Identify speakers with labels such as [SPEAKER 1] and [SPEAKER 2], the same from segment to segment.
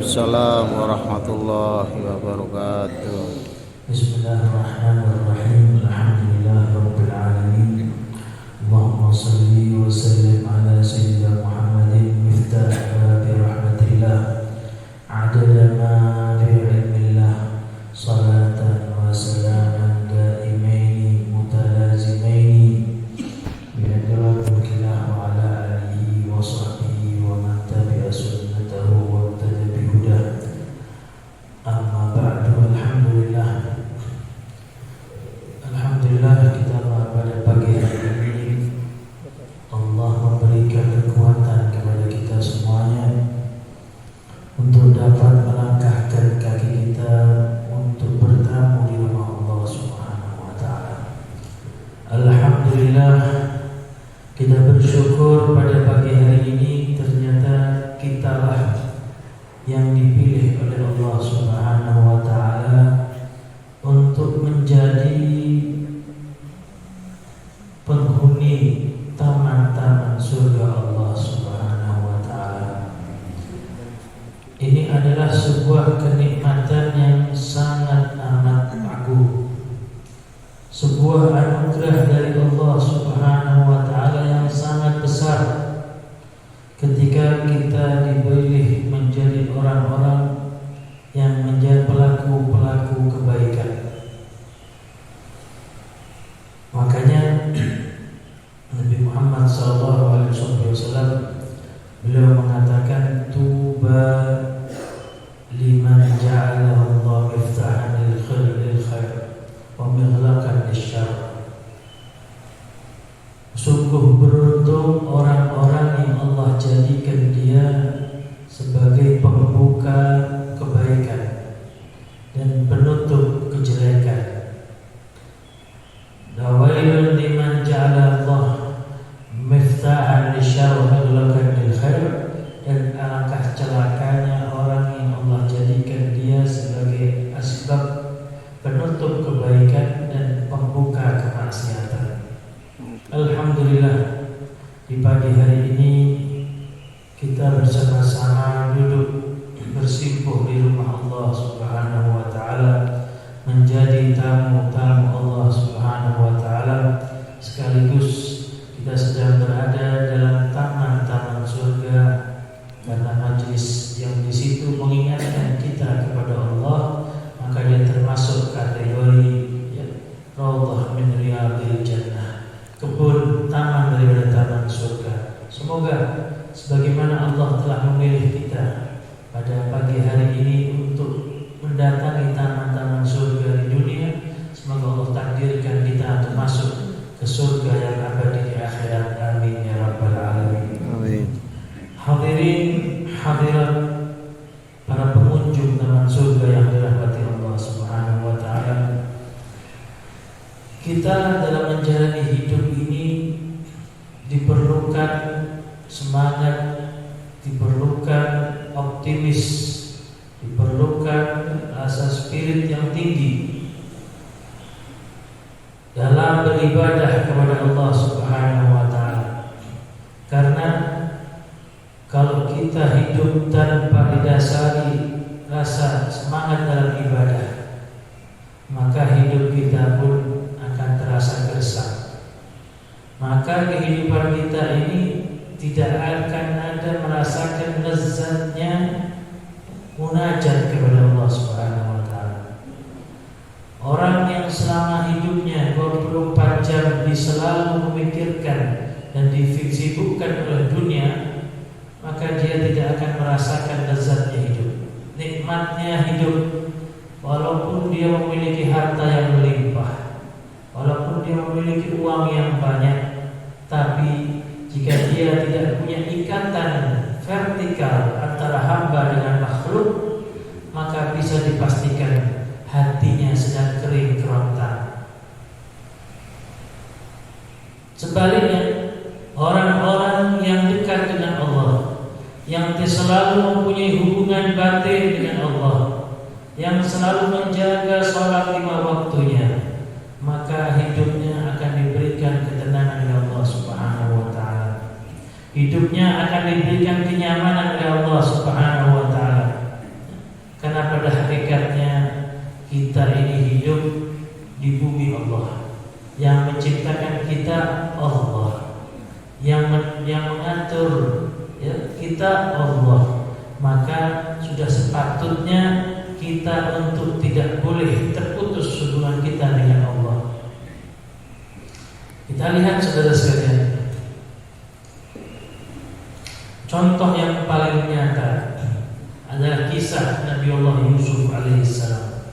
[SPEAKER 1] Waalaikumsalam warahmatullahi wabarakatuh.
[SPEAKER 2] Bismillahirrahmanirrahim. Alhamdulillahirabbil alamin. Allahumma shalli wa sallim ala sayyidina Muhammadin miftah babi rahmatillah. Adada ma bi ilmillah. Salatan wa salaman daimaini mutalazimaini bi hadratihillah wa ala alihi wa sahbihi wa man tabi'a sunnatahu wa ihtada bi hudah. Amma ba'du, Alhamdulillah kita pada pagi hari ini Allah memberikan kekuatan kepada kita semuanya untuk dapat melangkahkan kaki kita untuk bertamu di rumah Allah Subhanahu wa taala. Alhamdulillah, kita bersyukur pada pagi hari ini ternyata kitalah yang dipilih oleh Allah Subhanahu wa taala untuk menjadi penghuni taman-taman surga Allah Subhanahu wa taala. Ini adalah sebuah kenikmatan yang sangat amat agung. Sebuah anugerah dari Allah Subhanahu wa taala yang sangat besar ketika kita dipilih menjadi orang-orang yang menjadi pelaku-pelaku kebaikan. Makanya Nabi Muhammad SAW beliau mengatakan tuba liman ja'ala Allah miftahan lil khair wa mighlaqan lisyarr. Sungguh beruntung orang-orang yang Allah jadikan dia sebagai pembuka kebaikan dan penutup kejelekan. Wailun liman ja'ala Allah miftahan lisyarr wa mighlaqan lil khair. Dan alangkah celakanya orang yang Allah jadikan dia sebagai asbab penutup kebaikan dan pembuka kemaksiatan. Alhamdulillah, di pagi hari ini kita bersama-sama duduk bersimpuh di rumah Allah Subhanahu wa taala, menjadi tamu-tamu Allah Subhanahu wa taala, sekaligus kita sedang berada dalam taman-taman surga karena majlis yang di situ mengingatkan kita kepada Allah, maka dia termasuk kategori ya, raudhah min riyadil jannah, kebun taman daripada taman surga. Semoga sebagaimana Allah telah memilih kita pada pagi hari ini untuk mendatangi taman-taman surga di dunia, semoga Allah takdirkan kita untuk masuk ke surga yang abadi di akhirat. Amin ya rabbal alamin.
[SPEAKER 1] Amin.
[SPEAKER 2] Hadirin hadirat para pengunjung taman surga yang dirahmati Allah Subhanahu wa taala, kita dalam menjalani hidup ini diperlukan semangat, diperlukan optimis, diperlukan rasa spirit yang tinggi dalam beribadah kepada Allah Subhanahu wa taala. Karena kalau kita hidup tanpa didasari rasa semangat dalam ibadah, maka hidup kita pun akan terasa gersang. Maka kehidupan kita ini tidak akan ada merasakan lezatnya munajat kepada Allah Subhanahu wa taala. Orang yang selama hidupnya 24 jam selalu memikirkan dan disibukkan oleh dunia, maka dia tidak akan merasakan lezatnya hidup, nikmatnya hidup. Walaupun dia memiliki harta yang melimpah, walaupun dia memiliki uang yang banyak, tapi jika dia tidak punya ikatan vertikal antara hamba dengan makhluk, maka bisa dipastikan hatinya sedang kering kerontang. Sebaliknya, orang-orang yang dekat dengan Allah, yang selalu mempunyai hubungan batin dengan Allah, yang selalu menjaga sholat 5 waktunya, maka hidupnya akan diberikan ketenangan oleh Allah Subhanahu wa taala. Hidupnya akan diberikan kenyamanan oleh Allah Subhanahu wa taala. bumi Allah. Yang menciptakan kita Allah. Yang mengatur ya, kita Allah. Maka sudah sepatutnya kita untuk tidak boleh terputus hubungan kita dengan Allah. Kita lihat saudara sekalian, contoh yang paling nyata adalah kisah Nabi Allah Yusuf alaihissalam.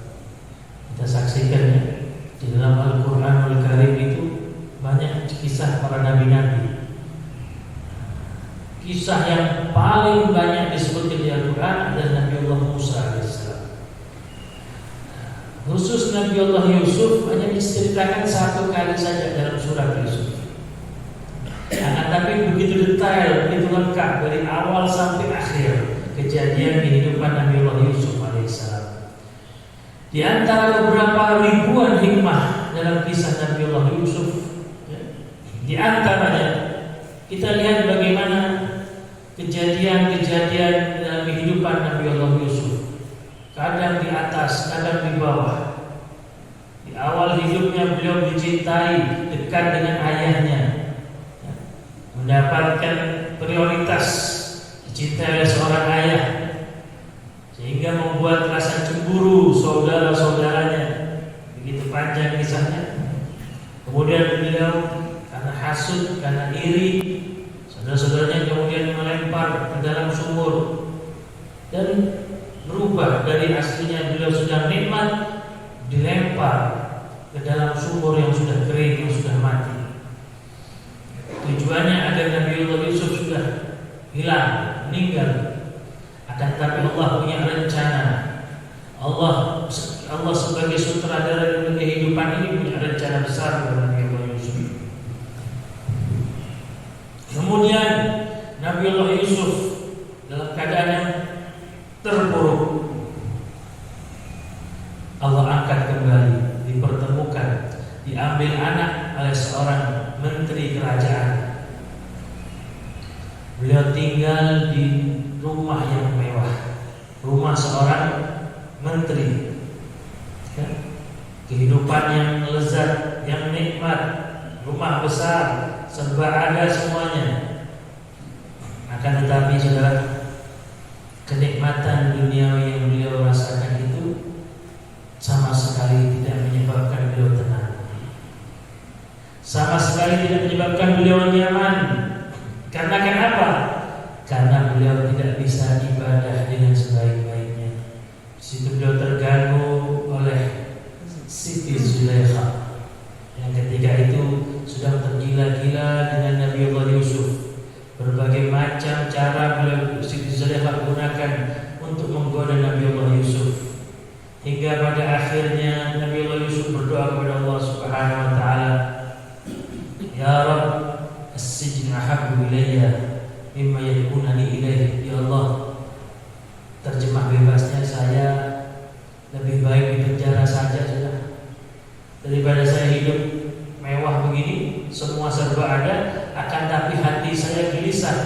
[SPEAKER 2] Kita saksikan ya, di dalam Al-Quran Al-Karim itu banyak kisah para nabi-nabi. Kisah yang paling banyak disebutkan di Al-Quran adalah Nabi Allah Musa alaihissalam. Khusus Nabi Allah Yusuf hanya diceritakan satu kali saja dalam surat Yusuf. Tapi begitu detail, begitu lengkap dari awal sampai akhir kejadian kehidupan Nabi Allah Yusuf alaihissalam. Di antara beberapa ribuan hikmah dalam kisah Nabi Allah Yusuf, di antaranya kita lihat bagaimana kejadian-kejadian dalam kehidupan Nabi Allah Yusuf. Kadang di atas, kadang di bawah. Di awal hidupnya beliau dicintai, dekat dengan ayahnya, mendapatkan prioritas, dicintai oleh seorang ayah, sehingga membuat rasa cemburu saudara-saudaranya. Begitu panjang kisahnya. Kemudian beliau karena hasud, karena iri, saudara-saudaranya kemudian melempar ke dalam sumur dan berubah dari aslinya beliau sedang nikmat dilempar ke dalam sumur yang sudah kering, yang sudah mati. Tujuannya agar Nabi Allah Yusuf sudah hilang, meninggal. Akan tetapi Allah punya rencana. Allah sebagai sutradara dari kehidupan ini punya rencana besar kepada Nabi Allah Yusuf. Kemudian Nabi Allah Yusuf dalam keadaan yang terpuruk, Allah angkat kembali, dipertemukan, diambil anak oleh seorang menteri kerajaan. Beliau tinggal di rumah yang mewah, rumah seorang menteri. Kehidupan yang lezat, yang nikmat, rumah besar, serba ada semuanya. Akan tetapi saudara, kenikmatan duniawi yang beliau rasakan itu sama sekali tidak menyebabkan beliau tenang, sama sekali tidak menyebabkan beliau nyaman. Karena kenapa? Karena beliau tidak bisa ibadah dengan sebaik-baiknya. Di situ beliau terganggu oleh Siti Zulaikha yang ketika itu sudah tergila-gila dengan Nabi Allah Yusuf. Berbagai macam cara beliau Siti Zulaikha gunakan untuk menggoda Nabi Allah Yusuf, hingga pada akhirnya Nabi Allah Yusuf berdoa kepada Allah Subhanahu wa taala, "Ya Rabb, as-sijn ahabbu ilayya mimma yad'unani ilaihi." Ya Allah, terjemah bebasnya, saya lebih baik di penjara saja sudah, daripada saya hidup mewah begini, semua serba ada, akan tapi hati saya gelisah,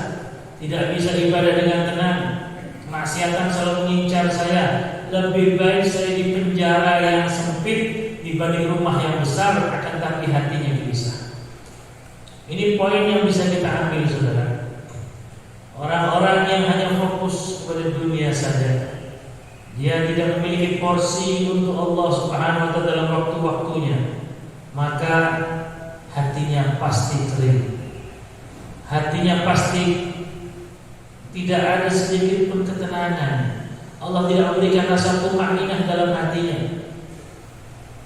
[SPEAKER 2] tidak bisa ibadah dengan tenang, kemaksiatan selalu mengincar saya. Lebih baik saya di penjara yang sempit dibanding rumah yang besar, akan tapi hatinya gelisah. Ini poin yang bisa kita ambil saudara. Orang-orang yang hanya fokus kepada dunia saja, dia tidak memiliki porsi untuk Allah Subhanahu wa taala dalam waktu-waktunya, maka hatinya pasti kering. Hatinya pasti tidak ada sedikit pun ketenangan. Allah tidak memberikan rasa tumaninah dalam hatinya.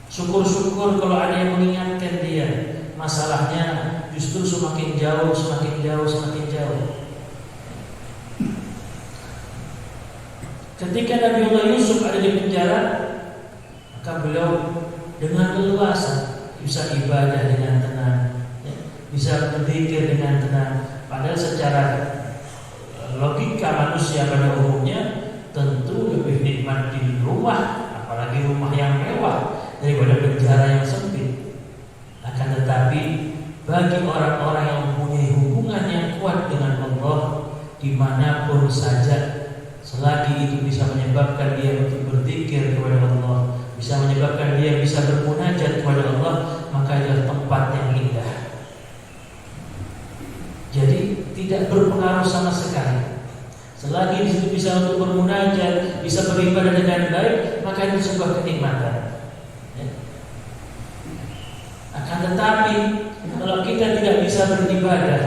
[SPEAKER 2] Syukur-syukur kalau ada yang mengingatkan dia, masalahnya justru semakin jauh, semakin jauh, semakin jauh. Ketika Nabi Allah Yusuf ada di penjara, maka beliau dengan leluasa bisa ibadah dengan tenang, bisa berzikir dengan tenang. Padahal secara logika manusia pada umumnya tentu lebih nikmat di rumah, apalagi rumah yang mewah, daripada penjara yang sempit. Akan tetapi bagi orang-orang yang mempunyai hubungan yang kuat dengan Allah, dimanapun saja, selagi itu bisa menyebabkan dia untuk berzikir kepada Allah, bisa menyebabkan dia bisa bermunajat kepada Allah, bisa untuk bermunajat, bisa beribadah dengan baik, maka itu sebuah kenikmatan. Ya. Akan tetapi kalau kita tidak bisa beribadah,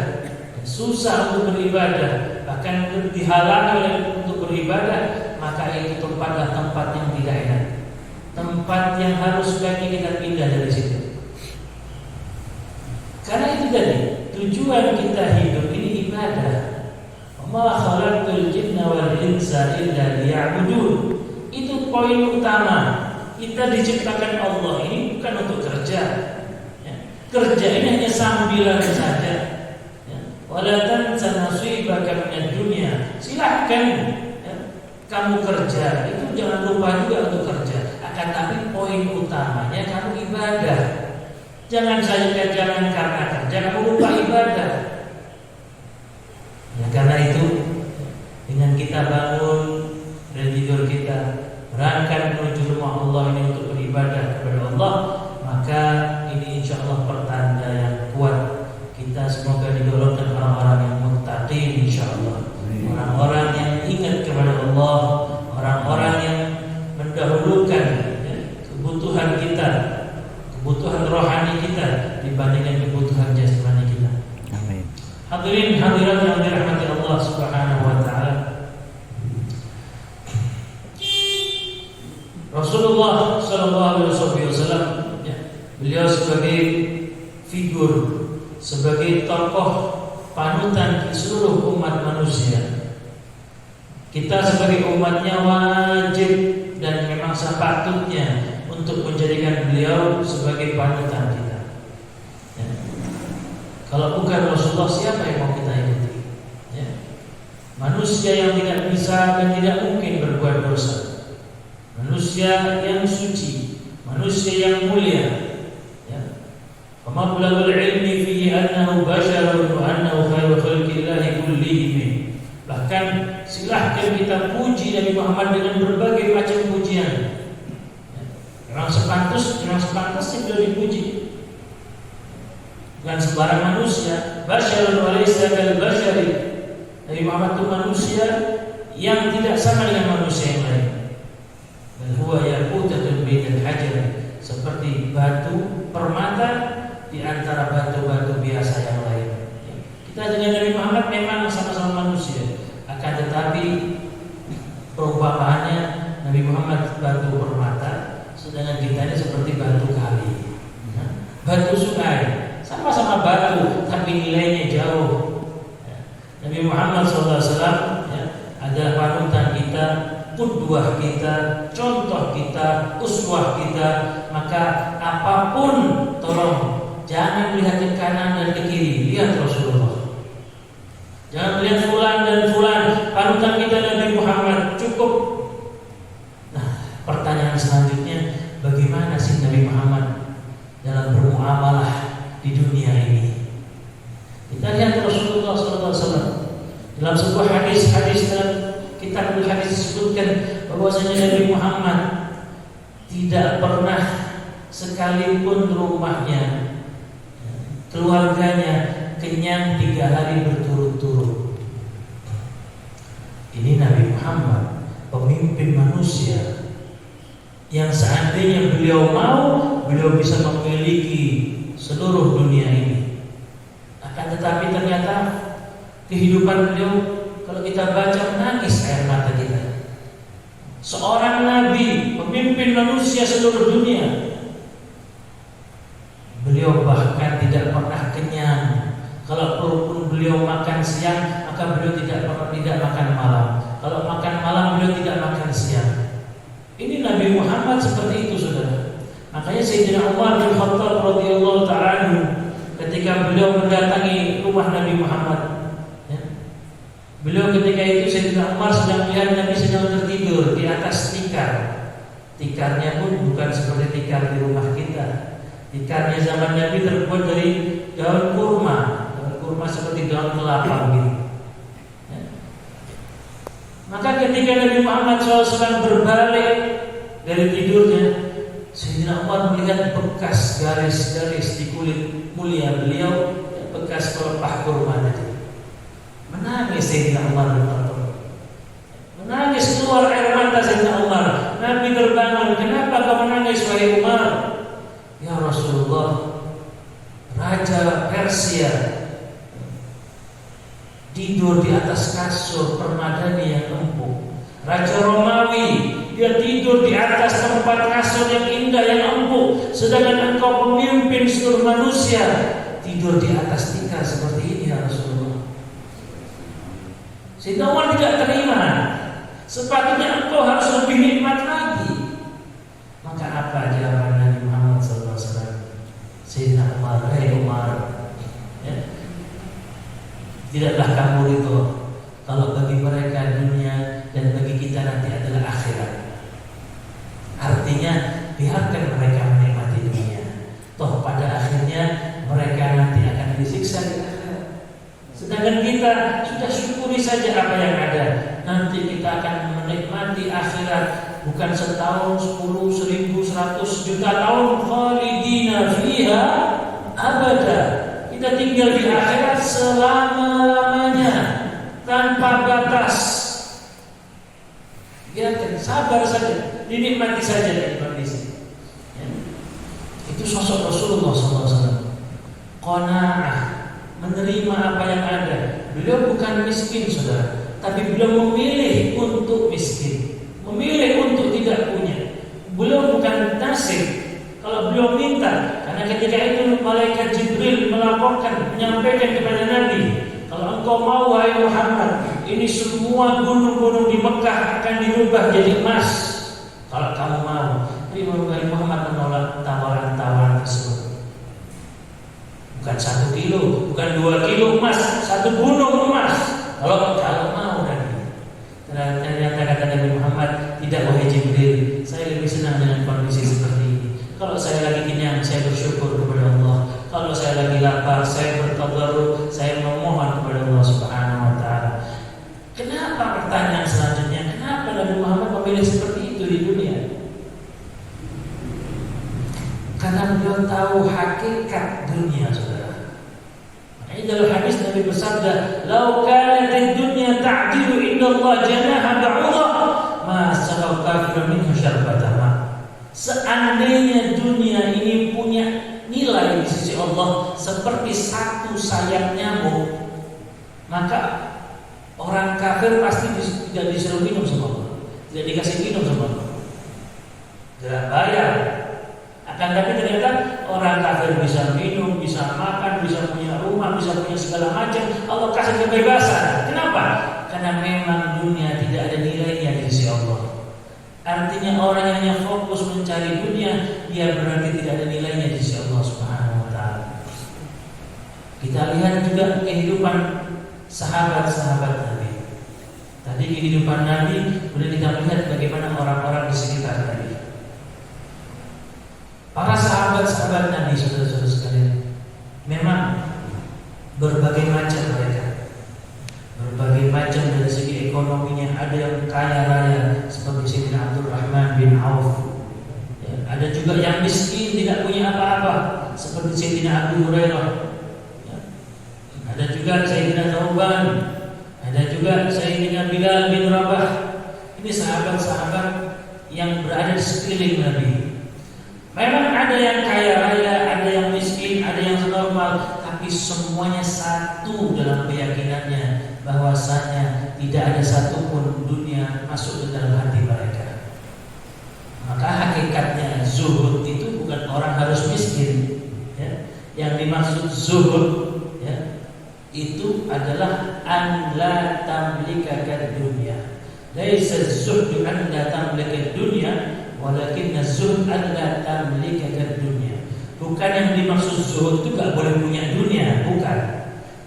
[SPEAKER 2] susah untuk beribadah, bahkan dihalangi untuk beribadah, maka itu tempatlah tempat yang tidak enak, tempat yang harus bagi kita pindah dari situ. Karena itu tadi tujuan kita hidup ini ibadah. Ma khalaqtul jinna wal insa illa liya'budun. Itu poin utama. Kita diciptakan Allah ini bukan untuk kerja. Ya. Kerja ini hanya sambilan saja. Ya. Wala tansa nasibaka minad dunya. Silahkan ya, kamu kerja, itu jangan lupa juga untuk kerja. Akan tapi poin utamanya kamu ibadah. Jangan saja jangan karena kerja kamu lupa ibadah. Ya, karena itu dengan kita bangun dari tidur kita berangkat menuju rumah Allah ini untuk beribadah kepada Allah, maka ini insya Allah pertanda yang kuat kita semoga digolongkan orang-orang yang muttaqin insya Allah, orang-orang yang ingat kepada Allah, orang-orang yang mendahulukan ya, kebutuhan kita, kebutuhan rohani kita dibandingkan kebutuhan jasmani kita.
[SPEAKER 1] Amin.
[SPEAKER 2] Hadirin hadirat yang dirahmati Allah Subhanahu wa taala. Rasulullah sallallahu alaihi wasallam ya, beliau sebagai figur, sebagai tokoh panutan di seluruh umat manusia. Kita sebagai umatnya wajib dan memang sepatutnya untuk menjadikan beliau sebagai panutan kita. Ya. Kalau bukan Rasulullah, siapa yang mau kita ikuti? Ya. Manusia yang tidak bisa dan tidak mungkin berbuat dosa, manusia yang suci, manusia yang mulia. Ya. Mablagul ilmi fihi annahu basharun wa annahu khairu khalqillahi kullihim. Bahkan silahkan kita puji Nabi Muhammad dengan berbagai macam pujian. Ya. Memang sepantasnya beliau dipuji. Bukan sembarang manusia. Basyarun wa laysa kal basyari. Nabi Muhammad itu manusia yang tidak sama dengan manusia yang lain. Huwa yaqutatun bainal hajar, seperti batu permata di antara batu-batu biasa yang lain. Kita dengan Nabi Muhammad memang sama-sama manusia, akan tetapi perumpamaannya Nabi Muhammad batu permata, sedangkan kita ini seperti batu kali, batu sungai, sama-sama batu tapi nilainya jauh. Nabi Muhammad SAW ya, adalah panutan kita, qudwah kita, contoh kita, uswah kita. Maka apapun tolong jangan melihat ke kanan dan ke kiri, lihat Rasulullah. Jangan melihat fulan dan fulan, panutan kita Nabi Muhammad cukup. Nah, pertanyaan selanjutnya, bagaimana sih Nabi Muhammad dalam bermuamalah di dunia ini? Kita lihat Rasulullah SAW dalam sebuah hadis dalam kitab hadis disebutkan bahwasanya Nabi Muhammad tidak pernah sekalipun rumahnya, keluarganya kenyang 3 hari berturut-turut. Ini Nabi Muhammad, pemimpin manusia, yang seandainya beliau mau, beliau bisa memiliki seluruh dunia ini. Akan tetapi ternyata kehidupan beliau, kalau kita baca, menangis air mata kita. Seorang nabi, pemimpin manusia seluruh dunia, beliau bahkan tidak pernah kenyang. Kalaupun beliau makan siang, maka beliau tidak makan malam. Kalau makan malam, beliau tidak makan siang. Ini Nabi Muhammad seperti itu, saudara. Makanya Sayyidina Umar bin Khattab radhiyallahu ta'ala anhu, ketika beliau mendatangi rumah Nabi Muhammad, ya, beliau ketika itu Sayyidina Umar sedang melihat Nabi sedang tertidur di atas tikar. Tikarnya pun bukan seperti tikar di rumah kita. Tikarnya zaman Nabi terbuat dari daun kurma seperti daun kelapa gitu. Ya. Maka ketika Nabi Muhammad SAW berbalik dari tidurnya, Sayyidina Umar melihat bekas garis-garis di kulit mulia beliau, bekas pelepah kurma tadi. Menangis Sayyidina Umar bin Khattab. Menangis keluar air mata Sayyidina Umar. Nabi terbangun, kenapa kau menangis wahai Umar? Ya Rasulullah, Raja Persia tidur di atas kasur permadani yang empuk. Raja Romawi, dia tidur di atas tempat kasur yang indah, yang empuk. Sedangkan engkau pemimpin seluruh manusia, tidur di atas tikar seperti ini ya Rasulullah. Sayyidina Umar tidak terima. Sepatutnya engkau harus lebih nikmat lagi. Maka apa jawaban Nabi Muhammad SAW? Sayyidina Umar, hei Umar, ya, tidaklah kamu ridho kalau bagi mereka dunia dan bagi kita nanti adalah akhirat. Artinya biarkan mereka menikmati dunia, toh pada akhirnya mereka nanti akan disiksa di akhirat. Sedangkan kita sudah syukuri saja apa yang ada. Nanti kita akan menikmati akhirat, bukan setahun, 10, 1000, 100 juta tahun, khalidina fiha abada. Kita tinggal di akhirat selama-lamanya, tanpa batas. Biarkan, sabar saja, dinikmati saja dari kondisi. Ya. Itu sosok Rasulullah SAW. Qanaah, menerima apa yang ada. Beliau bukan miskin, saudara, tapi beliau memilih untuk miskin, memilih untuk tidak punya. Beliau bukan nasib. Kalau beliau minta, karena ketika itu malaikat Jibril melaporkan, menyampaikan kepada Nabi, kalau engkau mau wahai Muhammad, ini semua gunung-gunung di Mekah akan dirubah jadi emas. Kalau kamu mau, tapi wahai Muhammad menolak tawaran-tawaran tersebut. Bukan 1 kilo, bukan 2 kilo emas, 1 gunung emas. Kalau mau Nabi. Ternyata kata Nabi Muhammad, tidak wahai Jibril, saya lebih senang dengan kondisi seperti ini. Kalau saya lagi kenyang, saya bersyukur kepada Allah. Kalau saya lagi lapar, saya bertadarruf, saya memohon kepada Allah Subhanahu wa taala. Kenapa pertanyaan selanjutnya? Kenapa Nabi Muhammad memilih seperti itu di dunia? Karena beliau tahu hakikat dunia, saudara. Makanya dalam hadis Nabi bersabda, "Lau kanat ad-dunya ta'dilu inda Allah janaha ba'udah, ma saqaw kafirun minhu syarbata ma." Seandainya dunia ini punya nilai di sisi Allah seperti satu sayap nyamuk, maka orang kafir pasti tidak disuruh minum sama Allah, tidak dikasih minum sama Allah, tidak bayar. Akan tapi ternyata orang kafir bisa minum, bisa makan, bisa punya rumah, bisa punya segala macam. Allah kasih kebebasan. Kenapa? Karena memang dunia tidak ada nilainya di sisi Allah. Artinya orang yang hanya fokus mencari dunia, dia berarti tidak ada nilainya di sisi Allah Subhanahu wa taala. Kita lihat juga kehidupan sahabat-sahabat Nabi. Tadi kehidupan Nabi, kemudian kita lihat bagaimana orang-orang di sekitar Nabi. Para sahabat-sahabat Nabi, saudara-saudara sekalian, memang berbagai macam mereka. Berbagai macam dari segi ekonominya. Ada yang kaya raya seperti Sayyidina Abdurrahman bin Auf, ya, ada juga yang miskin tidak punya apa-apa seperti Sayyidina Abu Hurairah, ya. Ada juga Sayyidina Thawban, ada juga Sayyidina Bilal bin Rabah. Ini sahabat-sahabat yang berada di sekeliling Nabi. Memang ada yang kaya raya, ada yang miskin, ada yang normal, tapi semuanya satu dalam keyakinannya, bahwasanya tidak ada satupun dunia masuk ke dalam hati mereka. Maka hakikatnya zuhud itu bukan orang harus miskin, ya. Yang dimaksud zuhud, ya, itu adalah an la tamlika dunya. Laisa zuhdu an la tamlika dunya, walakin az-zuhd an la tamlika dunya. Bukan yang dimaksud zuhud itu gak boleh punya dunia, bukan.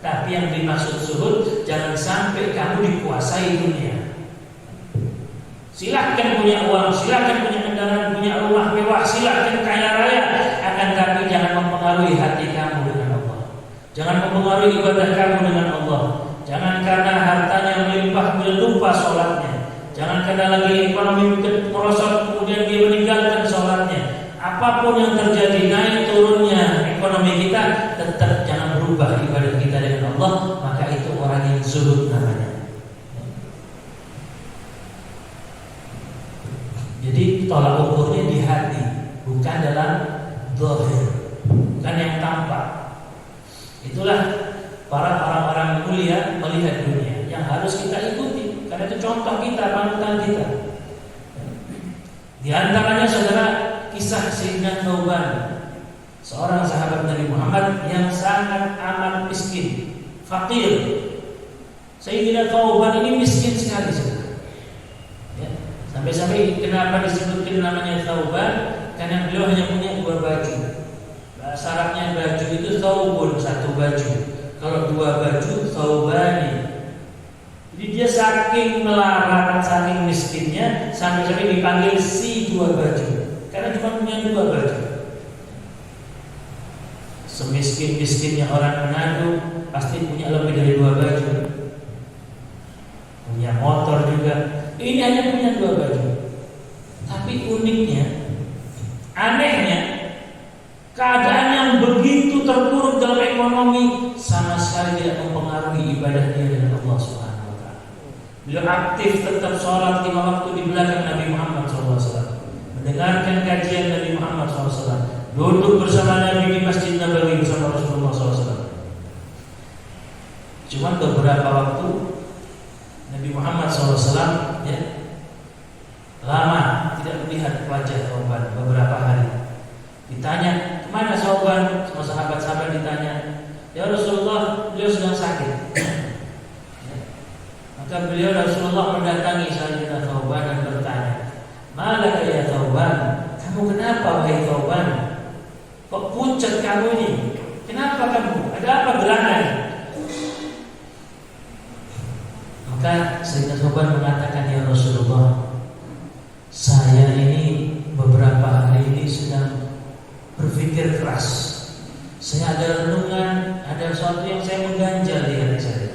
[SPEAKER 2] Tapi yang dimaksud zuhud, jangan sampai kamu dikuasai dunia. Silahkan punya uang, silahkan punya kendaraan, punya rumah mewah, silahkan kaya raya, akan tapi jangan mempengaruhi hati kamu dengan Allah. Jangan mempengaruhi ibadah kamu dengan Allah. Jangan karena hartanya melimpah kemudian lupa sholatnya. Jangan karena lagi ekonomi merosot kemudian dia meninggalkan sholatnya. Apapun yang terjadi, naik turunnya ekonomi kita, tetap jangan berubah ibadah kita dengan Allah. Maka itu orang yang zuhud namanya. tolak ukurnya di hati, bukan dalam zahir, bukan yang tampak. Itulah para orang-orang mulia melihat dunia yang harus kita ikuti, karena itu contoh kita, panutan kita. Di antaranya saudara, kisah Sayyidina Thauban, seorang sahabat Nabi Muhammad yang sangat amat miskin, fakir. Sayyidina Thauban ini miskin sekali, saudara. Ya, sampai-sampai kenapa disebutkan namanya Thauban? Karena beliau hanya punya 2 baju. Bahasa Arabnya baju itu thaubun, 1 baju. Kalau 2 baju, thaubani. Jadi dia saking melarat, saking miskinnya, sampai-sampai dipanggil si 2 baju, karena cuma punya 2 baju. Semiskin-miskinnya orang Manado pasti punya lebih dari 2 baju. Punya motor juga. Ini hanya punya 2 baju. Tapi uniknya, anehnya, keadaan yang begitu terpuruk dalam ekonomi sama sekali tidak mempengaruhi ibadah dia dengan Allah Subhanahu wa taala. Beliau aktif tetap sholat 5 waktu di belakang Nabi Muhammad SAW, mendengarkan kajian Nabi Muhammad SAW, duduk bersama Nabi di Masjid Nabawi bersama Rasulullah SAW. Cuma beberapa waktu Nabi Muhammad SAW lama tidak melihat wajah Thauban, beberapa hari. Ditanya, kemana Thauban? Semua sahabat-sahabat ditanya, ya Rasulullah, beliau sedang sakit. Maka beliau Rasulullah mendatangi Sayyidina Thauban dan bertanya, malaka ya Thauban, kamu kenapa wahai Thauban? Kok pucat kamu ini? Kenapa kamu? Ada apa gerangan? Maka Sayyidina Thauban mengatakan, ya Rasulullah, saya ini beberapa hari ini sedang berpikir keras. Saya ada renungan, ada sesuatu yang saya mengganjal di hati saya.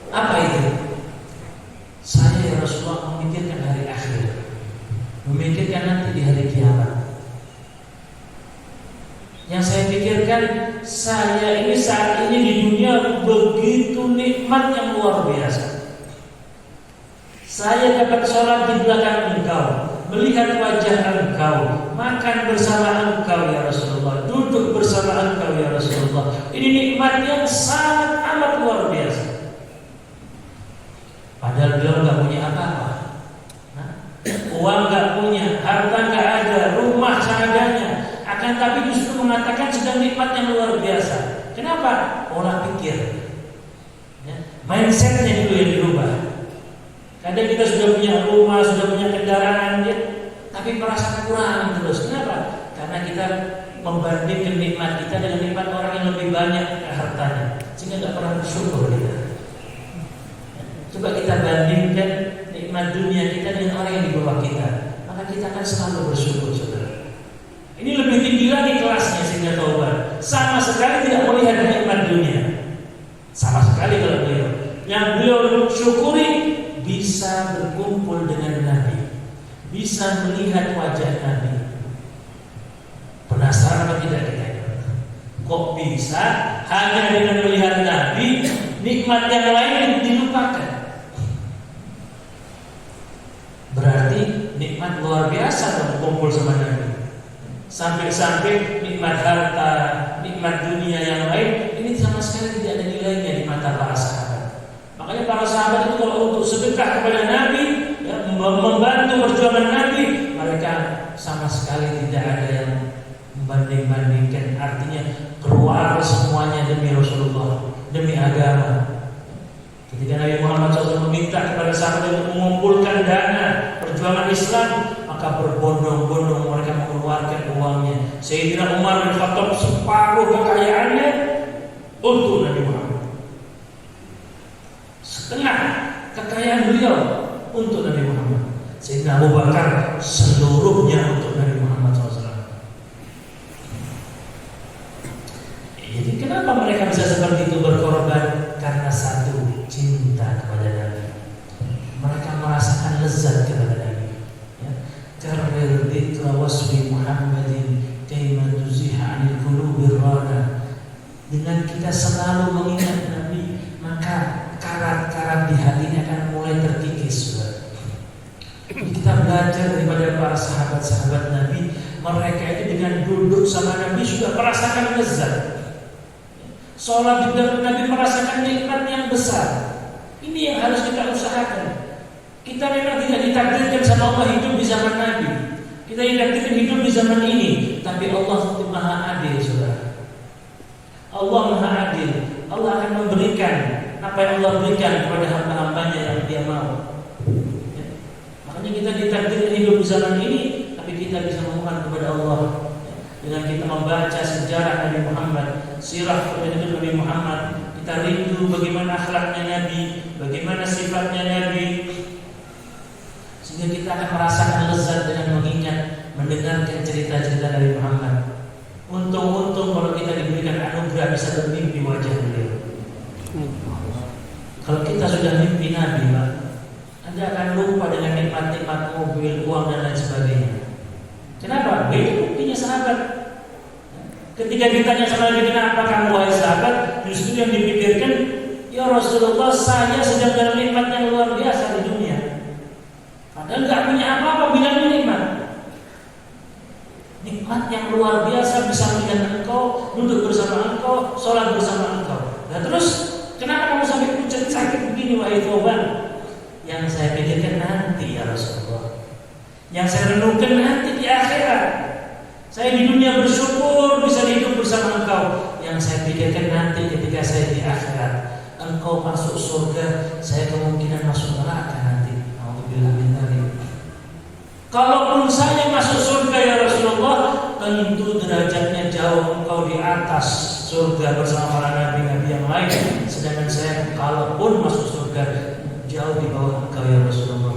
[SPEAKER 2] Apa itu? Saya ya Rasulullah memikirkan hari akhir, memikirkan nanti di hari kiamat. Yang saya pikirkan, saya ini saat ini di dunia begitu nikmat yang luar biasa. Saya dapat sholat di belakang engkau, melihat wajah engkau, makan bersama engkau ya Rasulullah, duduk bersama engkau ya Rasulullah. Ini nikmat yang sangat amat luar biasa. Padahal beliau nggak punya apa-apa, uang nggak punya, harta nggak ada, rumah seadanya. Akan tapi justru mengatakan sedang nikmat yang luar biasa. Kenapa? Pola pikir, mindsetnya dulu yang dirubah. Kadang kita sudah punya rumah, sudah punya kendaraan, tapi merasa kurang terus. Kenapa? Karena kita membandingkan nikmat kita dengan nikmat orang yang lebih banyak hartanya, sehingga tidak pernah bersyukur kita. Coba kita bandingkan nikmat dunia kita dengan orang yang di bawah kita, maka kita akan selalu bersyukur, saudara. Ini lebih tinggi lagi kelasnya sehingga Thauban sama sekali tidak melihat nikmat dunia, sama sekali kalau beliau. Yang beliau syukuri bisa berkumpul dengan Nabi, bisa melihat wajah Nabi. Penasaran apa tidak kita? Kok bisa hanya dengan melihat Nabi, nikmat yang lain dilupakan? Berarti nikmat luar biasa berkumpul sama Nabi. Sampai-sampai nikmat harta, nikmat dunia yang lain ini sama sekali tidak ada nilainya di mata para sahabat. Makanya para sahabat itu kalau untuk sedekah kepada Nabi, membantu perjuangan Nabi, mereka sama sekali tidak ada yang membanding-bandingkan. Artinya keluar semuanya demi Rasulullah, demi agama. Ketika Nabi Muhammad SAW meminta kepada sahabat untuk mengumpulkan dana perjuangan Islam, maka berbondong-bondong mereka mengeluarkan uangnya. Sayyidina Umar bin Khattab separuh kekayaannya untuk Nabi Muhammad, setengah kekayaan beliau untuk Nabi Muhammad. Sayyidina Abu Bakar seluruhnya untuk Nabi Muhammad SAW. Jadi kenapa mereka bisa seperti itu berkorban? Karena satu, cinta kepada Nabi. Mereka merasakan lezat kepada Nabi. Karir dzikra wasfi Muhammadin kaima tuziha 'anil qulubi rana. Dengan kita selalu mengingat Nabi, maka karat-karat di hatinya akan mulai terkikis. Kita belajar daripada sahabat-sahabat Nabi, mereka itu dengan duduk sama Nabi sudah merasakan lezat. Sholat juga Nabi merasakan nikmat yang besar. Ini yang harus kita usahakan. Kita memang tidak ditakdirkan sama Allah hidup di zaman Nabi. Kita ditakdirkan hidup di zaman ini. Tapi Allah itu Maha Adil, saudara. Allah Maha Adil. Allah akan memberikan apa yang Allah berikan kepada hamba-hambanya yang Dia mau. Ya. Makanya kita ditakdirkan hidup di zaman ini, tapi kita bisa memohon kepada Allah dengan kita membaca sejarah Nabi Muhammad, sirah hidup Nabi Muhammad. Kita rindu bagaimana akhlaknya Nabi, bagaimana sifatnya Nabi, sehingga kita akan merasakan lezat dengan mengingat, mendengarkan cerita-cerita Nabi Muhammad. Untung-untung kalau kita diberikan anugerah bisa bermimpi wajah beliau. Kalau kita sudah mimpi Nabi, Pak, Anda akan lupa dengan nikmat-nikmat mobil, uang dan lain sebagainya. Kenapa? Itu buktinya sahabat. Ketika ditanya sama Nabi, kenapa kamu wahai sahabat? Justru yang dipikirkan, ya Rasulullah, saya sedang dalam nikmat yang luar biasa di dunia. Padahal nggak punya apa-apa, bilang nikmat. Nikmat yang luar biasa bisa melihat engkau, duduk bersama engkau, sholat bersama engkau. Nah terus, kenapa kamu sampai pucat sakit begini wahai Thawban? Yang saya pikirkan nanti ya Rasulullah. Yang saya renungkan nanti di akhirat. Saya di dunia bersyukur bisa hidup bersama engkau. Yang saya pikirkan nanti ketika saya di akhirat, engkau masuk surga, saya kemungkinan masuk neraka nanti. Alhamdulillah. Kalaupun saya masuk surga ya Rasulullah, tentu derajatnya jauh engkau di atas surga bersama para nabi-nabi yang lain. Sedangkan saya kalaupun masuk surga jauh di bawah engkau ya Rasulullah.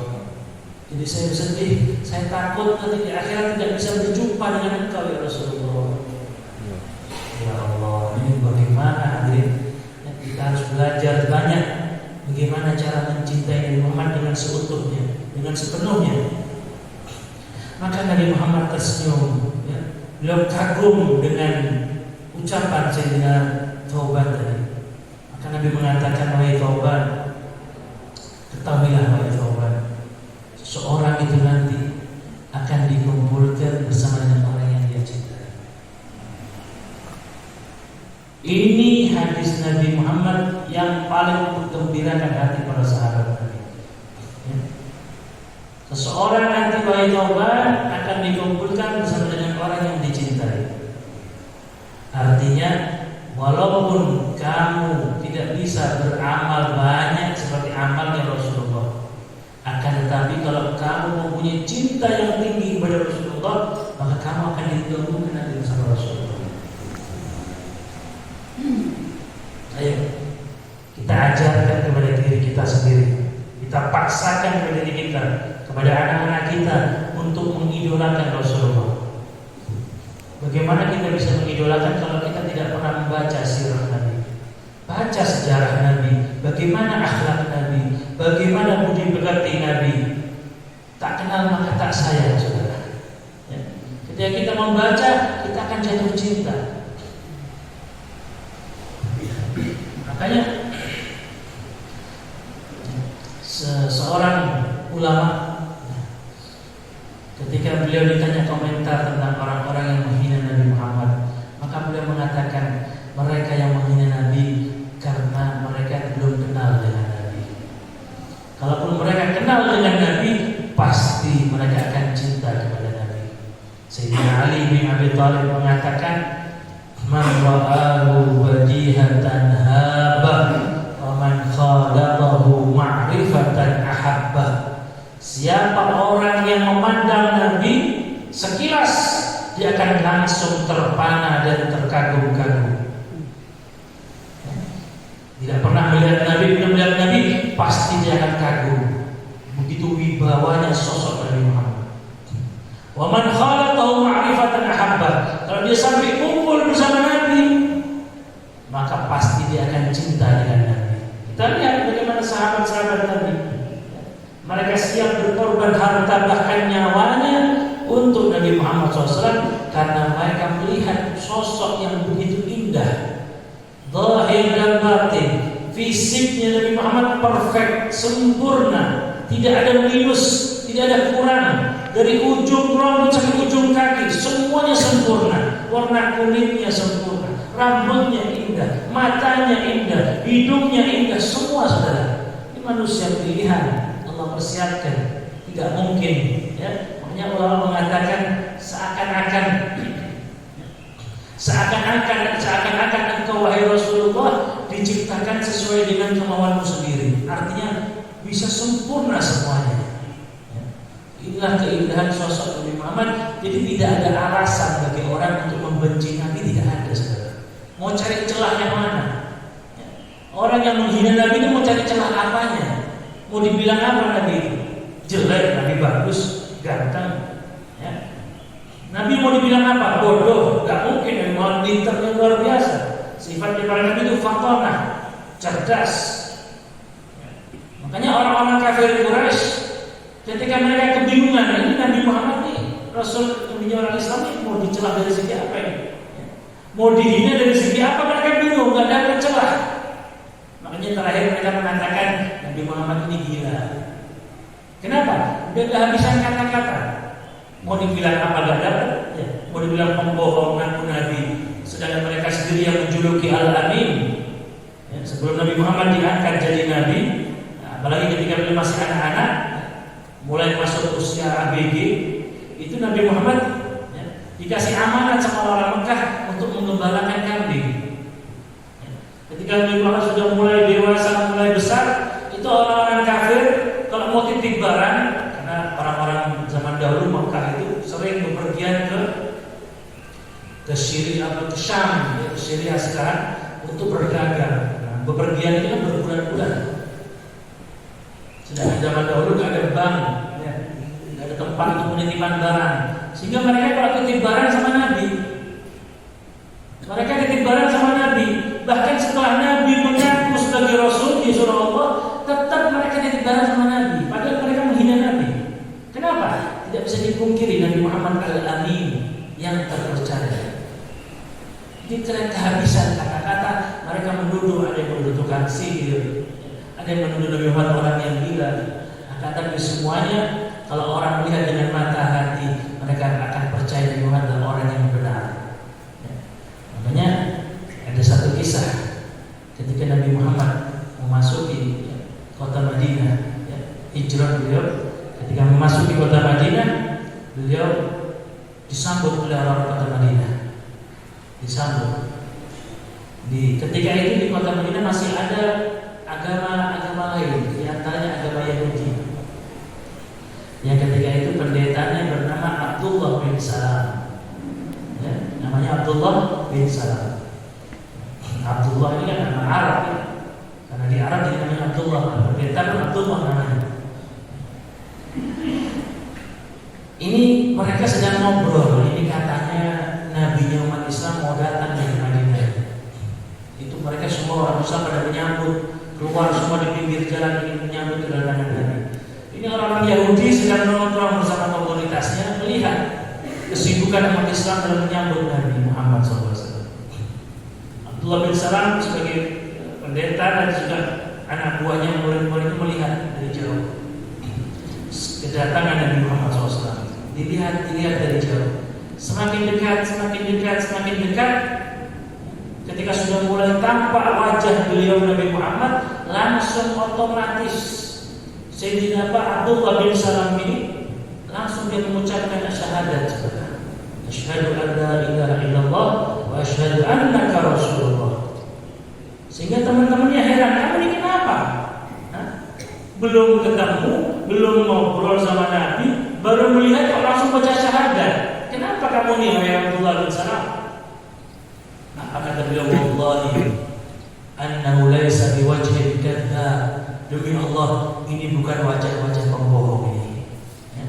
[SPEAKER 2] Jadi saya bersedih, saya takut nanti di akhirat tidak bisa berjumpa dengan engkau ya Rasulullah. Ya Allah, ini bagaimana hadirin? Kita harus belajar banyak bagaimana cara mencintai Nabi Muhammad dengan seutuhnya, dengan sepenuhnya. Maka Nabi Muhammad tersenyum, ya. Beliau kagum dengan ucapan Sayyidina Thawban tadi. Maka Nabi mengatakan, wahai Thawban, ketahuilah wahai Thawban, seorang itu nanti akan dikumpulkan bersama dengan orang yang dia cintai. Ini hadis Nabi Muhammad yang paling menggembirakan hati para sahabat Nabi. Ya. Seseorang nanti wahai Thawban akan dikumpulkan bersama dengan orang yang dicintai. Artinya, walaupun kamu tidak bisa beramal banyak seperti amalnya Rasulullah, akan tetapi kalau kamu mempunyai cinta yang tinggi kepada Rasulullah, maka kamu akan dikumpulkan nanti bersama Rasulullah. Ayo, kita ajarkan kepada diri kita sendiri, kita paksakan kepada diri kita, kepada anak-anak kita untuk mengidolakan Rasulullah. Bagaimana kita bisa mengidolakan kalau kita tidak pernah membaca sirah Nabi, baca sejarah Nabi, bagaimana akhlak Nabi, bagaimana budi pekerti Nabi. Tak kenal maka tak sayang, saudara. Ya. Ketika kita membaca, kita akan jatuh cinta. Makanya seorang ulama, ketika beliau ditanya komentar tentang orang-orang yang menghina Nabi Muhammad, maka beliau mengatakan mereka yang menghina Nabi karena mereka belum kenal dengan Nabi. Kalaupun mereka kenal dengan Nabi, pasti mereka akan cinta kepada Nabi. Sayyidina Ali bin Abi Thalib mengatakan, man ra'ahu badihatan habah wa man khalaqahu ma'rifatan ahabbah. Siapa orang yang memandang Nabi sekilas, dia akan langsung terpana dan terkagum-kagum. Tidak pernah melihat Nabi, bila melihat Nabi pasti dia akan kagum. Begitu wibawanya sosok Nabi Muhammad. Wa man khalaqahu ma'rifatan ahabbah. Kalau dia sampai kumpul bersama Nabi, maka pasti dia akan cinta dengan Nabi. Kita lihat bagaimana sahabat-sahabat Nabi. Mereka siap berkorban harta bahkan nyawanya untuk Nabi Muhammad SAW karena mereka melihat sosok yang begitu indah, zahir dan batin. Fisiknya Nabi Muhammad perfect, sempurna, tidak ada minus, tidak ada kurang. dari ujung rambut sampai ujung kaki semuanya sempurna, warna kulitnya sempurna, rambutnya indah, matanya indah, hidungnya indah, semua saudara. Ini manusia pilihan Allah persiapkan, tidak mungkin ya. Makanya Allah mengatakan seakan-akan engkau wahai Rasulullah diciptakan sesuai dengan kemauanmu sendiri. Artinya bisa sempurna semuanya. Inilah keindahan sosok Nabi Muhammad. Jadi tidak ada alasan bagi orang untuk membenci Nabi, tidak ada saudara. Mau cari celah yang mana? Orang yang menghina Nabi itu mau cari celah apanya? Mau dibilang apa Nabi itu? Jelek, Nabi bagus, ganteng. Ya. Nabi mau dibilang apa? Bodoh, gak mungkin. Nabi Muhammad pintarnya luar biasa. Sifat daripada Nabi itu fatonah, cerdas. Makanya orang-orang kafir Quraisy ketika mereka kebingungan, ini Nabi Muhammad nih, Rasul yang orang Islam ini mau dicela dari segi apa ini? Mau dihina dari segi apa? Mereka bingung, gak ada celah. Makanya terakhir mereka mengatakan Nabi Muhammad ini gila. Kenapa? Udah kehabisan kata-kata. Mau dibilang apa gak dapat? Ya. Mau dibilang pembohong ngaku Nabi, sedangkan mereka sendiri yang menjuluki Al-Amin. Ya, sebelum Nabi Muhammad diangkat jadi Nabi, apalagi ketika beliau masih anak-anak, mulai masuk usia ABG, itu Nabi Muhammad ya, dikasih amanat sama orang Mekah untuk mengembalakan kambing. Ya, ketika Nabi Muhammad sudah mulai dewasa, mulai besar, itu orang-orang kafir kalau mau titip barang, karena orang-orang zaman dahulu Mekah itu sering bepergian ke Syria atau ke Syam, ya, ke Syria sekarang untuk berdagang. Nah, bepergian itu kan berbulan-bulan. Sedangkan zaman dahulu gak ada bank, ya, gak ada tempat untuk menitipkan barang, sehingga mereka kalau titip barang sama Nabi, mereka titip barang sama Nabi. Bahkan setelah Nabi mengaku sebagai Rasul di surah Allah, tetap mereka titip barang sama Nabi, padahal mereka menghina Nabi. Kenapa? Tidak bisa dipungkiri Nabi Muhammad Al-Amin yang terpercaya. Jadi kehabisan kata-kata, mereka menuduh, ada yang menuduh tukang sihir, ada yang menuduh Nabi Muhammad orang yang gila. Tapi semuanya kalau orang melihat dengan mata hati, mereka akan percaya Nabi Muhammad adalah orang yang benar. Ya. Makanya ada satu kisah ketika Nabi Muhammad memasuki kota Madinah, ya, hijrah beliau. Ketika memasuki kota Madinah, beliau disambut oleh orang kota Madinah. Disambut. Ketika itu di kota Madinah masih ada agama lain, di antaranya agama Yahudi. Yang ketika itu pendetanya bernama Abdullah bin Salam. Ya, namanya Abdullah bin Salam. Abdullah ini kan nama Arab, ya. Karena di Arab jadi namanya Abdullah. Pendeta pun Abdullah namanya. Ini mereka sedang ngobrol. Ini katanya Nabi umat Islam mau datang dari Madinah. Itu mereka semua orang Islam pada menyambut, keluar semua di pinggir jalan ingin menyambut kedatangan Nabi. Ini orang-orang Yahudi sedang nongkrong bersama komunitasnya, melihat kesibukan umat Islam dalam menyambut Nabi Muhammad SAW. Abdullah bin Salam sebagai pendeta dan juga anak buahnya, murid-murid melihat dari jauh kedatangan Nabi Muhammad SAW. Dilihat dari jauh. Semakin dekat. Ketika sudah mulai tampak wajah beliau Nabi Muhammad, langsung otomatis Sayyidina Abdullah bin Salam ini langsung dia mengucapkan syahadat. Asyhadu an la ilaha illallah wa asyhadu annaka Rasulullah. Sehingga teman-temannya heran, kamu ini kenapa? Belum ketemu, belum ngobrol sama Nabi, baru melihat kok langsung baca syahadat. Kenapa kamu nih wahai Abdullah bin Salam? Kata beliau, wallahi annahu laisa biwajhin kadzdzab. Demi Allah, ini bukan wajah-wajah pembohong ini. Ya.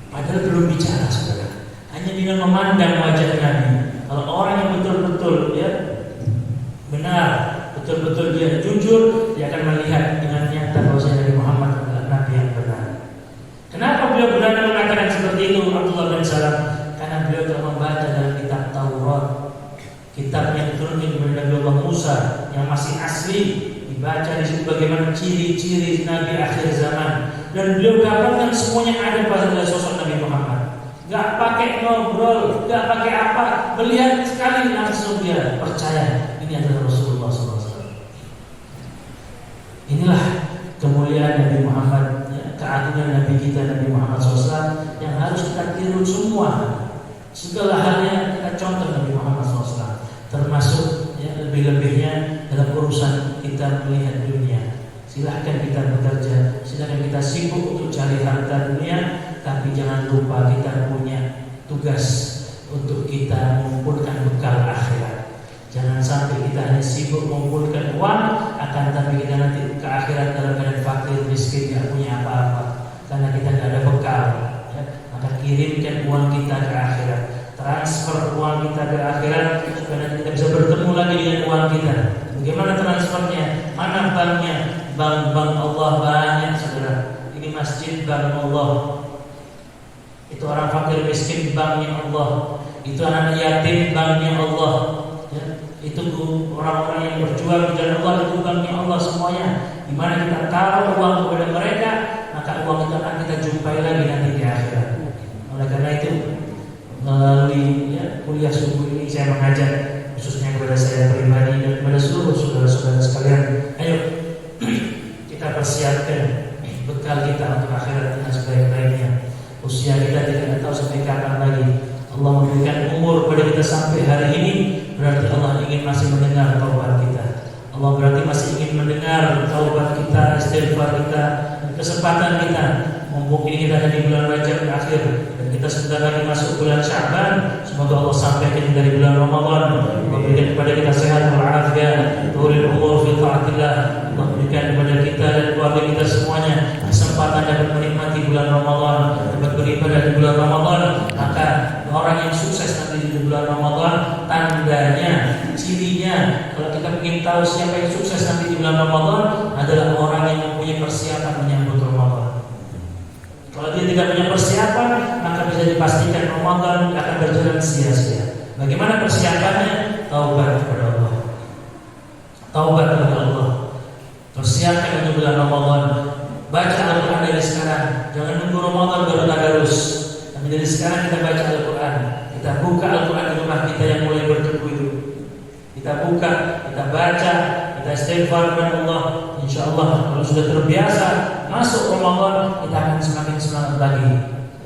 [SPEAKER 2] Padahal belum bicara, saudara. Hanya dengan memandang wajah Nabi. Kalau orang yang betul-betul ya benar, betul-betul dia jujur, dia akan melihat dengan nyata bahwa Nabi Muhammad adalah Nabi yang benar. Kenapa beliau berani mengatakan seperti itu, Abdullah bin Salam? Karena beliau telah membaca dalam kitab Taurat, kitab yang diturunkan kepada Nabi Allah Musa yang masih asli, dibaca di situ bagaimana ciri-ciri Nabi akhir zaman, dan beliau dapatkan semuanya ada pada sosok Nabi Muhammad. Gak pakai ngobrol, gak pakai apa, melihat sekali langsung dia percaya ini adalah Rasulullah SAW. Inilah kemuliaan Nabi Muhammad, ya, keagungan Nabi kita Nabi Muhammad SAW yang harus kita tiru semua. Segala halnya kita contoh Nabi Muhammad SAW, termasuk ya, lebih-lebihnya dalam urusan kita melihat dunia. Silahkan kita bekerja, silahkan kita sibuk untuk cari harta dunia, tapi jangan lupa kita punya tugas untuk kita mengumpulkan bekal akhirat. Jangan sampai kita hanya sibuk mengumpulkan uang, akan tapi kita nanti ke akhirat dalam keadaan fakir, miskin, tidak punya apa-apa, karena kita tidak ada bekal. Ya. Maka kirimkan uang kita ke akhirat, transfer uang kita ke akhirat, supaya nanti kita bisa bertemu lagi dengan uang kita. Bagaimana transfernya? Mana banknya? Bank Allah banyak, saudara. Ini masjid bank Allah. Itu orang fakir miskin banknya Allah. Itu anak yatim banknya Allah. Ya. Itu orang-orang yang berjuang di jalan Allah, itu banknya Allah semuanya. Di mana kita taruh uang kepada mereka, maka uang itu akan kita jumpai lagi nanti di akhirat. Oleh karena itu, melalui ya, kuliah subuh ini saya mengajak khususnya kepada saya pribadi dan kepada seluruh saudara-saudara sekalian, ayo kita persiapkan bekal kita untuk akhirat dengan sebaik-baiknya. Usia kita tidak tahu sampai kapan lagi. Allah memberikan umur pada kita sampai hari ini, berarti Allah ingin masih mendengar taubat kita. Allah berarti masih ingin mendengar taubat kita, istighfar kita, kesempatan kita. Mumpung ini kita ada di bulan Rajab akhir dan kita sebentar lagi masuk bulan Sya'ban. Semoga Allah sampaikan dari bulan Ramadan, memberikan kepada kita sehat walafiat, turun umur fi taatillah. Allah berikan kepada kita dan keluarga kita semuanya kesempatan dapat menikmati bulan Ramadan, dapat beribadah di bulan Ramadan. Maka orang yang sukses nanti di bulan Ramadan, tandanya, cirinya, kalau kita ingin tahu siapa yang sukses nanti di bulan Ramadan, adalah orang yang mempunyai persiapan menyambut Ramadan. Kalau dia tidak punya persiapan, maka bisa dipastikan Ramadan akan berjalan sia-sia. Bagaimana persiapannya? Taubat kepada Allah. Taubat kepada Allah. Persiapkan untuk bulan Ramadan. Baca Al-Quran dari sekarang. Jangan nunggu Ramadan baru tadarus. Tapi dari sekarang kita baca Al-Quran. Kita buka Al-Quran di rumah kita yang mulai berteduh itu. Kita buka, kita baca, kita istighfar kepada Allah. Insya Allah kalau sudah terbiasa masuk Ramadan, kita akan semakin semangat lagi.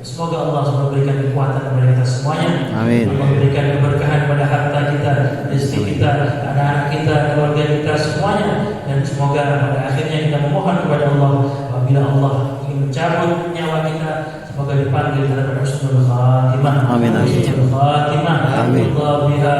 [SPEAKER 2] Semoga Allah memberikan kekuatan kepada kita semuanya.
[SPEAKER 1] Amin.
[SPEAKER 2] Allah memberikan keberkahan pada harta kita, rezeki kita, anak-anak kita, keluarga kita semuanya. Dan semoga pada akhirnya kita memohon kepada Allah, apabila Allah ingin mencabut nyawa kita, semoga dipanggil dalam husnul khatimah.
[SPEAKER 1] Amin.
[SPEAKER 2] Husnul khatimah.
[SPEAKER 1] Amin.
[SPEAKER 2] Ya Allah biha,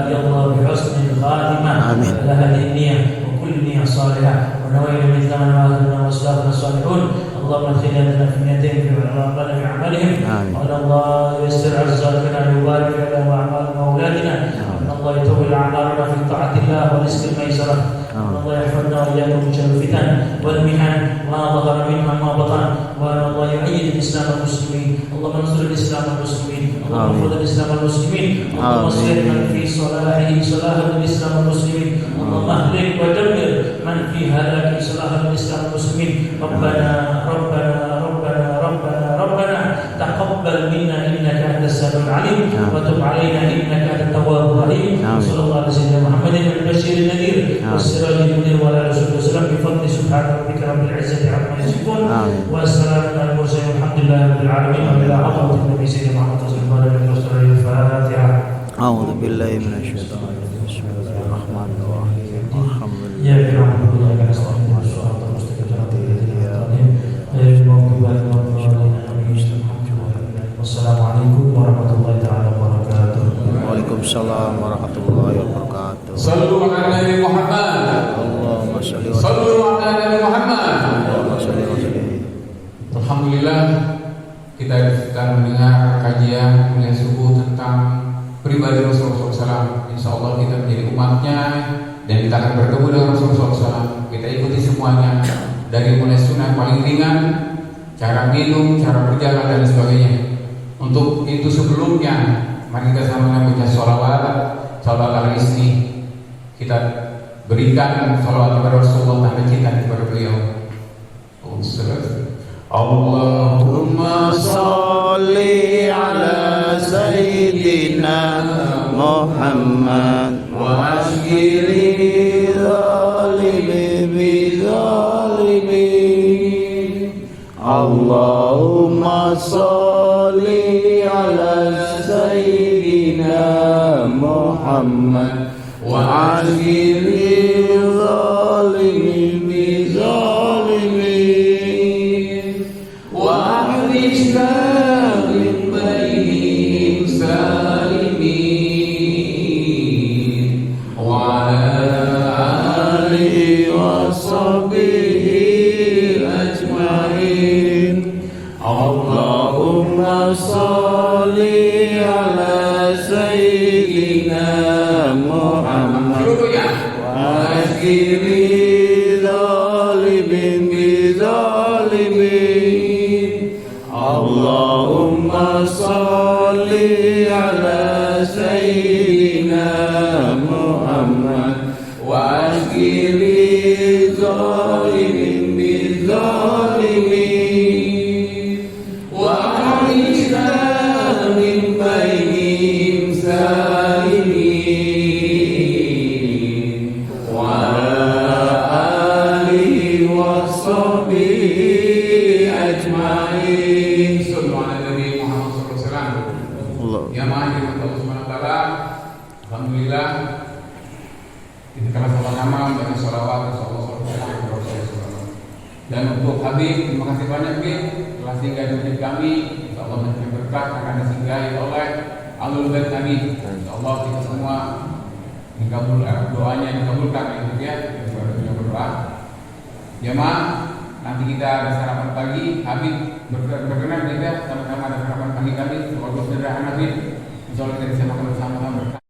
[SPEAKER 2] ya Allah bi husnul khatimah.
[SPEAKER 1] Amin.
[SPEAKER 2] Ala hadhihi niyyah wa kulli niyyah salihah. Wa nawaitu min zaman wa hadana wa salafna salihun. اللهم اجعلنا في نيتهم في اعمالهم وان الله ييسر عزائنا ويبارك لنا واعمال اولادنا وان الله يطول اعمارنا في طاعه الله ورزق الميسره وان الله يحفظنا واياكم من شر الفتن والمحن ما ظهر منها ما بطن وان الله يؤيد الاسلام والمسلمين اللهم انصر الاسلام والمسلمين اللهم احفظ الاسلام والمسلمين اللهم اصلح من في صلاحه صلاح الاسلام والمسلمين اللهم اهلك ودمر من في هلاك صلاح الاسلام والمسلمين ربنا تقبل منا انك انت السميع العليم وتب علينا انك انت التواب الرحيم صلى الله على سيدنا محمد البشير النذير والسراج المنير وعلى اله وصحبه وسلم بفضل سبحان ربك رب العزه عما يصفون والسلام على المرسلين والحمد لله رب العالمين وبلا حضره النبي سيدنا محمد صلى الله عليه وسلم الفاتحه. أعوذ بالله من الشيطان الرجيم. بسم الله الرحمن الرحيم. الحمد Wassalamualaikum warahmatullahi wabarakatuh.
[SPEAKER 1] Waalaikumsalam warahmatullahi wabarakatuh.
[SPEAKER 3] Sallu ala Nabi Muhammad.
[SPEAKER 1] Allahumma shalli wa
[SPEAKER 3] Sallu ala Nabi Muhammad.
[SPEAKER 1] Allahumma shalli wa sallim.
[SPEAKER 3] Alhamdulillah kita sedang mendengar kajian kuliah subuh tentang pribadi Rasulullah SAW. Insya Allah kita menjadi umatnya dan kita akan bertemu dengan Rasulullah SAW. Kita ikuti semuanya dari mulai sunnah paling ringan, cara minum, cara berjalan dan sebagainya. Untuk itu sebelumnya mari kita sama-sama baca sholawat ala istri. Kita berikan sholawat kepada Rasulullah tanda cinta kepada beliau. Allahumma
[SPEAKER 1] salli ala sayyidina Muhammad wa ashkili zalimi bizalimin. Allahumma salli ala sayyidina Muhammad wa ashkili zalimi bizalimin. Wa akhrijna min bainihim salimin wa ala alihi wa sahbihi ajma'in. Allahumma salli ala sayyidina Muhammad wa ashkili zalimin bizalimin. Allahumma salli ala sayyidina Muhammad wa ashkili zalimin bizalimin. Wa akhrijna min bainihim salimin wa ala alihi wa sahbihi ajma'in.
[SPEAKER 3] Sallu ala Nabi Muhammad SAW. Ya maha Allah Subhanahu wa taala. Alhamdulillah kita telah sama-sama membaca sholawat dan untuk Habib, terima kasih banyak Habib telah singgah di masjid kami. Insyaallah menjadi berkah akan disinggahi oleh Ahlul Bait kami. Insyaallah kita semua doanya dikabulkan ya. Kita berdoa. Jemaah, nanti kita ada sarapan pagi. Habib berkenan kita sama-sama ada sarapan pagi kami. Kalau sederhana Habib, insyaallah kita bisa makan bersama-sama.